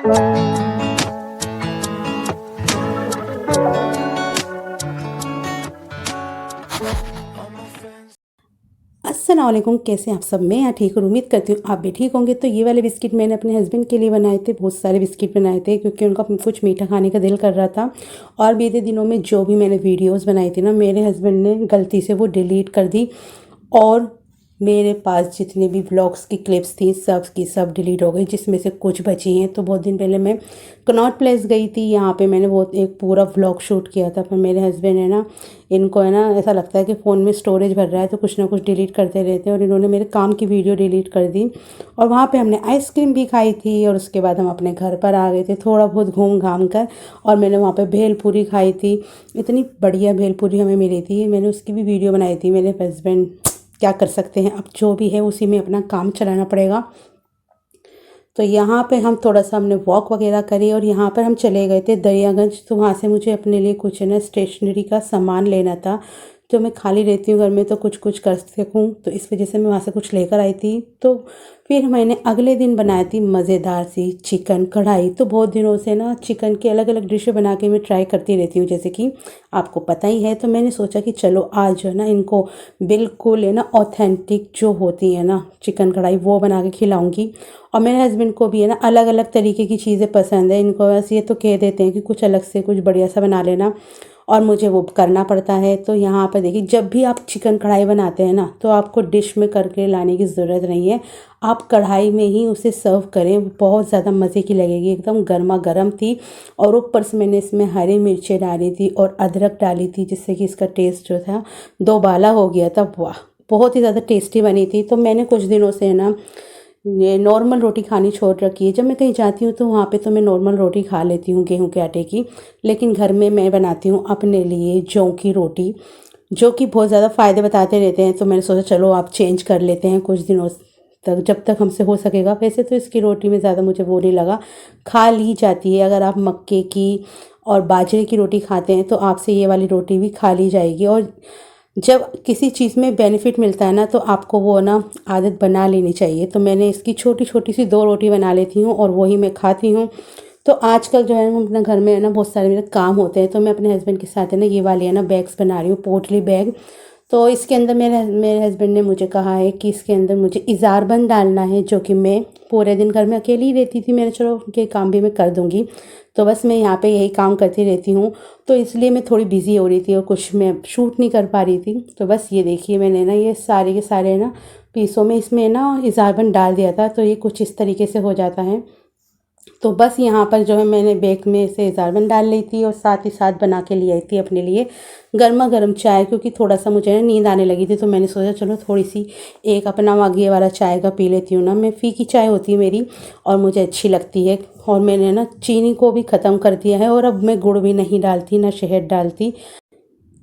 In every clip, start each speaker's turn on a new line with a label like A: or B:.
A: अस्सलाम वालेकुम, कैसे हैं आप सब। मैं यहाँ ठीक हूँ, उम्मीद करती हूँ आप भी ठीक होंगे। तो ये वाले बिस्किट मैंने अपने हस्बैंड के लिए बनाए थे। बहुत सारे बिस्किट बनाए थे क्योंकि उनका कुछ मीठा खाने का दिल कर रहा था। और बीते दिनों में जो भी मैंने वीडियोस बनाई थी ना, मेरे हस्बैंड ने गलती से वो डिलीट कर दी। और मेरे पास जितने भी व्लॉग्स की क्लिप्स थी सब की सब डिलीट हो गई, जिसमें से कुछ बची हैं। तो बहुत दिन पहले मैं कनॉट प्लेस गई थी, यहाँ पे मैंने वो एक पूरा व्लॉग शूट किया था। पर मेरे हस्बैंड है ना, इनको है ना ऐसा लगता है कि फ़ोन में स्टोरेज भर रहा है तो कुछ ना कुछ डिलीट करते रहते हैं। और इन्होंने मेरे काम की वीडियो डिलीट कर दी। और वहाँ पे हमने आइसक्रीम भी खाई थी और उसके बाद हम अपने घर पर आ गए थे थोड़ा बहुत घूम घाम कर। और मैंने वहाँ पे भेलपूरी खाई थी, इतनी बढ़िया भेलपूरी हमें मिली थी। मैंने उसकी भी वीडियो बनाई थी। मेरे हस्बैंड क्या कर सकते हैं, अब जो भी है उसी में अपना काम चलाना पड़ेगा। तो यहाँ पे हम थोड़ा सा हमने वॉक वगैरह करी और यहाँ पर हम चले गए थे दरियागंज। तो वहाँ से मुझे अपने लिए कुछ है ना स्टेशनरी का सामान लेना था। तो मैं खाली रहती हूँ घर में तो कुछ कुछ कर सकूँ, तो इस वजह से मैं वहाँ से कुछ लेकर आई थी। तो फिर मैंने अगले दिन बनाई थी मज़ेदार सी चिकन कढ़ाई। तो बहुत दिनों से ना चिकन की अलग अलग डिशें बना के मैं ट्राई करती रहती हूँ, जैसे कि आपको पता ही है। तो मैंने सोचा कि चलो आज जो है ना इनको बिल्कुल है ना ऑथेंटिक जो होती है ना चिकन कढ़ाई वो बना के खिलाऊँगी। और मेरे हस्बैंड को भी है ना अलग अलग तरीके की चीज़ें पसंद है। इनको बस ये तो कह देते हैं कि कुछ अलग से कुछ बढ़िया सा बना लेना, और मुझे वो करना पड़ता है। तो यहाँ पर देखिए, जब भी आप चिकन कढ़ाई बनाते हैं ना तो आपको डिश में करके लाने की ज़रूरत नहीं है, आप कढ़ाई में ही उसे सर्व करें। बहुत ज़्यादा मज़े की लगेगी, एकदम गर्मा गर्म थी। और ऊपर से मैंने इसमें हरी मिर्चें डाली थी और अदरक डाली थी, जिससे कि इसका टेस्ट जो था दो बाला हो गया था। वाह, बहुत ही ज़्यादा टेस्टी बनी थी। तो मैंने कुछ दिनों से ना ये नॉर्मल रोटी खानी छोड़ रखी है। जब मैं कहीं जाती हूँ तो वहाँ पे तो मैं नॉर्मल रोटी खा लेती हूँ गेहूं के आटे की, लेकिन घर में मैं बनाती हूँ अपने लिए जौ की रोटी, जो कि बहुत ज़्यादा फ़ायदे बताते रहते हैं। तो मैंने सोचा चलो आप चेंज कर लेते हैं कुछ दिनों तक, जब तक हमसे हो सकेगा। वैसे तो इसकी रोटी में ज़्यादा मुझे वो नहीं लगा, खा ली जाती है। अगर आप मक्के की और बाजरे की रोटी खाते हैं तो आपसे ये वाली रोटी भी खा ली जाएगी। और जब किसी चीज़ में बेनिफिट मिलता है ना तो आपको वो ना आदत बना लेनी चाहिए। तो मैंने इसकी छोटी छोटी सी 2 रोटी बना लेती हूँ और वही मैं खाती हूँ। तो आजकल जो है मैं अपने घर में है ना बहुत सारे मेरे काम होते हैं, तो मैं अपने हस्बैंड के साथ है ना ये वाली है ना बैग्स बना रही हूँ, पोटली बैग। तो इसके अंदर मेरे हस्बैंड ने मुझे कहा है कि इसके अंदर मुझे इज़ारबंद डालना है, जो कि मैं पूरे दिन घर में अकेली ही रहती थी। मैंने चलो उनके काम भी मैं कर दूँगी। तो बस मैं यहाँ पे यही काम करती रहती हूँ, तो इसलिए मैं थोड़ी बिज़ी हो रही थी और कुछ मैं शूट नहीं कर पा रही थी। तो बस ये देखिए, मैंने ना ये सारे के सारे ना पीसों में इसमें ना इज़ारबंद डाल दिया था, तो ये कुछ इस तरीके से हो जाता है। तो बस यहाँ पर जो है मैंने बेक में से इज़ारबंद डाल ली थी और साथ ही साथ बना के ले आई थी अपने लिए गर्मा गर्म चाय, क्योंकि थोड़ा सा मुझे ना नींद आने लगी थी। तो मैंने सोचा चलो थोड़ी सी एक अपना वागिए वाला चाय का पी लेती हूँ ना। मैं फीकी चाय होती है मेरी और मुझे अच्छी लगती है। और मैंने ना चीनी को भी ख़त्म कर दिया है और अब मैं गुड़ भी नहीं डालती ना शहद डालती।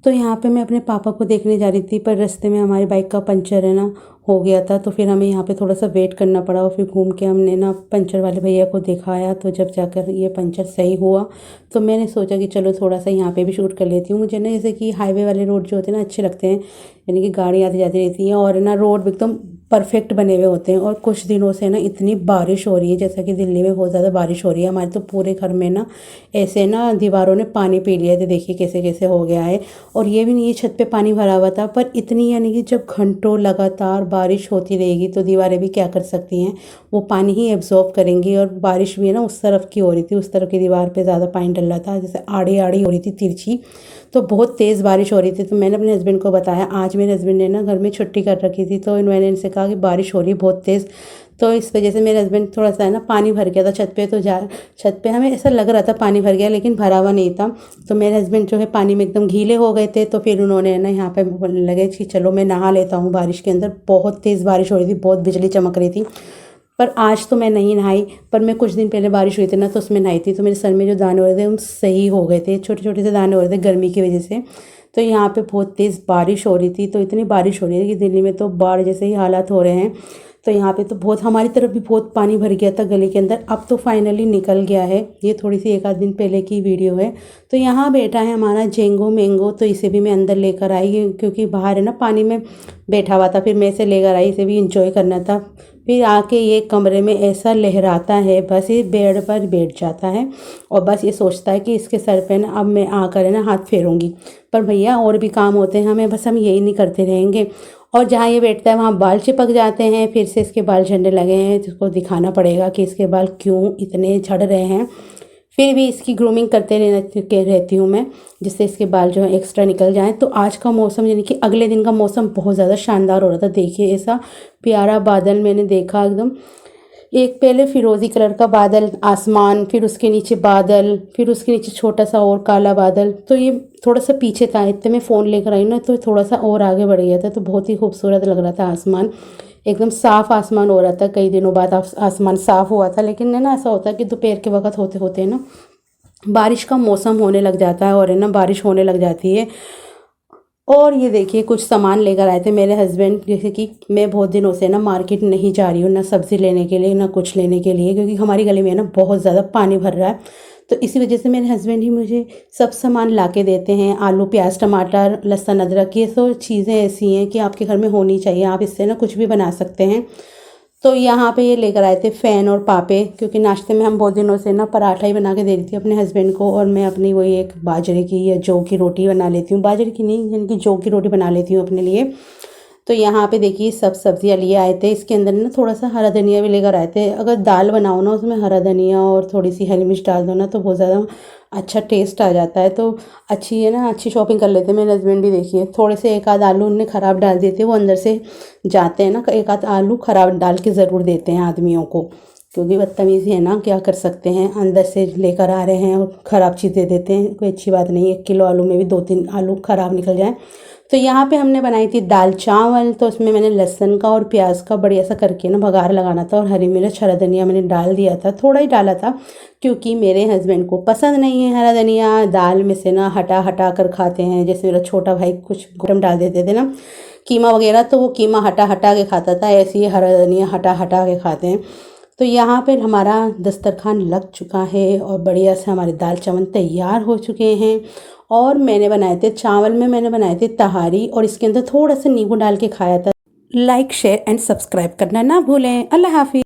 A: तो यहाँ पे मैं अपने पापा को देखने जा रही थी, पर रास्ते में हमारी बाइक का पंचर है ना हो गया था। तो फिर हमें यहाँ पे थोड़ा सा वेट करना पड़ा और फिर घूम के हमने ना पंचर वाले भैया को दिखाया। तो जब जाकर ये पंचर सही हुआ तो मैंने सोचा कि चलो थोड़ा सा यहाँ पे भी शूट कर लेती हूँ। मुझे ना जैसे कि हाईवे वाले रोड जो होते हैं ना अच्छे लगते हैं, यानी कि गाड़ी आती जाती रहती है और ना रोड एकदम परफेक्ट बने हुए होते हैं। और कुछ दिनों से ना इतनी बारिश हो रही है, जैसा कि दिल्ली में बहुत ज़्यादा बारिश हो रही है। हमारे तो पूरे घर में ना ऐसे ना दीवारों ने पानी पी लिया, तो देखिए कैसे कैसे हो गया है। और ये भी नहीं है छत पे पानी भरा हुआ था, पर इतनी यानी कि जब घंटों लगातार बारिश होती रहेगी तो दीवारें भी क्या कर सकती हैं, वो पानी ही एब्जॉर्ब करेंगी। और बारिश भी ना उस तरफ की हो रही थी, उस तरफ की दीवार पे ज़्यादा पानी डल रहा था, जैसे आड़ी आड़ी हो रही थी तिरछी। तो बहुत तेज़ बारिश हो रही थी। तो मैंने अपने हस्बैंड को बताया, आज मेरे हस्बैंड ने ना घर में छुट्टी कर रखी थी, तो मैंने इनसे कहा कि बारिश हो रही है बहुत तेज़। तो इस वजह से मेरे हस्बैंड थोड़ा सा है ना पानी भर गया था छत पे। तो छत पे हमें ऐसा लग रहा था पानी भर गया, लेकिन भरा हुआ नहीं था। तो मेरे हस्बैंड जो है पानी में एकदम गीले हो गए थे। तो फिर उन्होंने ना यहाँ पे बोलने लगे कि चलो मैं नहा लेता हूँ बारिश के अंदर। बहुत तेज़ बारिश हो रही थी, बहुत बिजली चमक रही थी। पर आज तो मैं नहीं नहाई, पर मैं कुछ दिन पहले बारिश हुई थी ना तो उसमें नहाई थी। तो मेरे सर में जो दाने हो रहे थे वो सही हो गए थे, छोटे छोटे से दाने हो रहे थे गर्मी की वजह से। तो यहाँ पे बहुत तेज़ बारिश हो रही थी, तो इतनी बारिश हो रही है कि दिल्ली में तो बाढ़ जैसे ही हालात हो रहे हैं। तो यहाँ पे तो बहुत हमारी तरफ भी बहुत पानी भर गया था गली के अंदर, अब तो फाइनली निकल गया है। ये थोड़ी सी एक आध दिन पहले की वीडियो है। तो यहाँ बैठा है हमारा जेंगो मैंगो, तो इसे भी मैं अंदर लेकर आई क्योंकि बाहर है ना पानी में बैठा हुआ था, फिर मैं इसे लेकर आई, इसे भी इंजॉय करना था। फिर आके ये कमरे में ऐसा लहराता है, बस ये बेड पर बैठ जाता है और बस ये सोचता है कि इसके सर पे ना अब मैं आकर है ना हाथ फेरूंगी। पर भैया और भी काम होते हैं हमें, बस हम यही नहीं करते रहेंगे। और जहाँ ये बैठता है वहाँ बाल चिपक जाते हैं, फिर से इसके बाल झड़ने लगे हैं, जिसको दिखाना पड़ेगा कि इसके बाल क्यों इतने झड़ रहे हैं। फिर भी इसकी ग्रूमिंग करते रहती हूँ मैं, जिससे इसके बाल जो है एक्स्ट्रा निकल जाएं। तो आज का मौसम यानी कि अगले दिन का मौसम बहुत ज़्यादा शानदार हो रहा था। देखिए ऐसा प्यारा बादल मैंने देखा एकदम, एक पहले फिरोज़ी कलर का बादल आसमान, फिर उसके नीचे बादल, फिर उसके नीचे छोटा सा और काला बादल। तो ये थोड़ा सा पीछे था, इतने मैं फ़ोन लेकर आई ना तो थोड़ा सा और आगे बढ़ गया था। तो बहुत ही खूबसूरत लग रहा था आसमान, एकदम साफ़ आसमान हो रहा था। कई दिनों बाद आसमान साफ़ हुआ था। लेकिन है ना ऐसा होता है कि दोपहर के वक्त होते होते ना बारिश का मौसम होने लग जाता है और है ना बारिश होने लग जाती है। और ये देखिए कुछ सामान लेकर आए थे मेरे हस्बैंड, जैसे कि मैं बहुत दिनों से ना मार्केट नहीं जा रही हूँ, ना सब्ज़ी लेने के लिए ना कुछ लेने के लिए, क्योंकि हमारी गली में ना बहुत ज़्यादा पानी भर रहा है। तो इसी वजह से मेरे हस्बैंड ही मुझे सब सामान ला के देते हैं। आलू प्याज टमाटर लहसुन अदरक, ये सब चीज़ें ऐसी हैं कि आपके घर में होनी चाहिए, आप इससे ना कुछ भी बना सकते हैं। तो यहाँ पे ये लेकर आए थे फ़ैन और पापे, क्योंकि नाश्ते में हम बहुत दिनों से ना पराठा ही बना के दे रही थी अपने हस्बैंड को, और मैं अपनी वही एक बाजरे की या जौ की रोटी बना लेती हूँ, बाजरे की नहीं यानी कि जौ की रोटी बना लेती हूँ अपने लिए। तो यहाँ पे देखिए सब सब्जियाँ लिए आए थे। इसके अंदर ना थोड़ा सा हरा धनिया भी लेकर आए थे। अगर दाल बनाओ ना उसमें हरा धनिया और थोड़ी सी हरी मिर्च डाल दो ना तो बहुत ज़्यादा अच्छा टेस्ट आ जाता है। तो अच्छी है ना, अच्छी शॉपिंग कर लेते हैं। मेरे हस्बैंड भी देखिए थोड़े से एक आध आलू उनने ख़राब डाल दिए थे, वो अंदर से जाते हैं ना, एक आध आलू ख़राब डाल के ज़रूर देते हैं आदमियों को, क्योंकि बदतमीज़ी है ना, क्या कर सकते हैं, अंदर से लेकर आ रहे हैं और ख़राब चीज़ दे देते हैं। कोई अच्छी बात नहीं, 1 किलो आलू में भी 2-3 आलू ख़राब निकल जाएँ। तो यहाँ पे हमने बनाई थी दाल चावल। तो उसमें मैंने लहसुन का और प्याज का बढ़िया सा करके ना बघार लगाना था, और हरी मिर्च हरा धनिया मैंने डाल दिया था, थोड़ा ही डाला था क्योंकि मेरे हस्बैंड को पसंद नहीं है हरा धनिया। दाल में से ना हटा हटा कर खाते हैं, जैसे मेरा छोटा भाई कुछ गरम डाल देते थे ना कीमा वगैरह, तो वो कीमा हटा हटा के खाता था, ऐसे ही हरा धनिया हटा हटा के खाते हैं। तो यहाँ पर हमारा दस्तरखान लग चुका है और बढ़िया से हमारे दाल चावल तैयार हो चुके हैं। और मैंने बनाए थे चावल में, मैंने बनाए थे तहारी, और इसके अंदर थोड़ा सा नींबू डाल के खाया था। लाइक शेयर एंड सब्सक्राइब करना ना भूलें। अल्लाह हाफिज़।